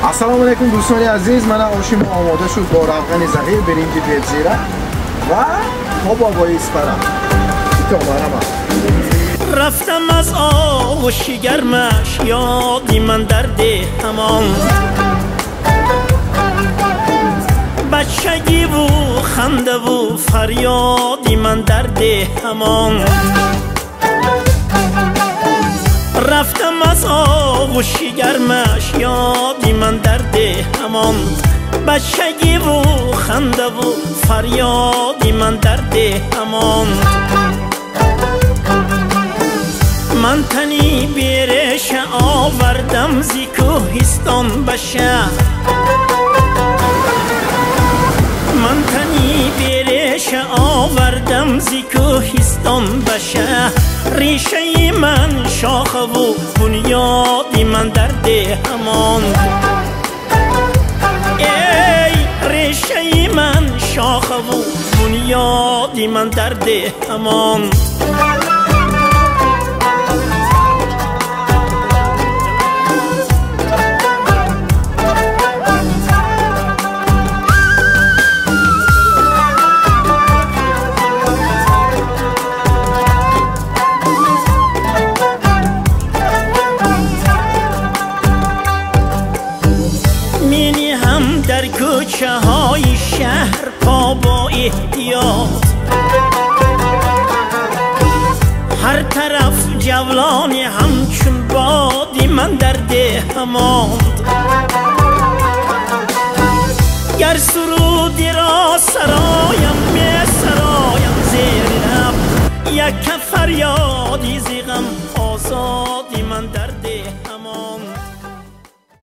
السلام علیکم دوستان عزیز، من آشیم آماده شد با روغن زهیر بریم دیپ زیره و ما بابایی اسپرم رفتم از آغوش گرمش یادی من درد همان بچگی و خنده و فریادی من درد همان رفتم از آغوش گرمش یادی من درد همان بچگی و خنده و فریادی من درد همان من تنی بیرش آوردم زی کوهستان به شهر من تنی بیرش آوردم زی کوهستان به شهر ریشه من شاخه و بنیادی من درد همان ای ریشه من شاخه و بنیادی من درد همان در کوچه های شهر پا با احتیاط هر طرف جولانی همچون بادی من در ده ماند گر سرودی را سرایم می سرایم زیر لب یک فریادی زیغم آزادی من در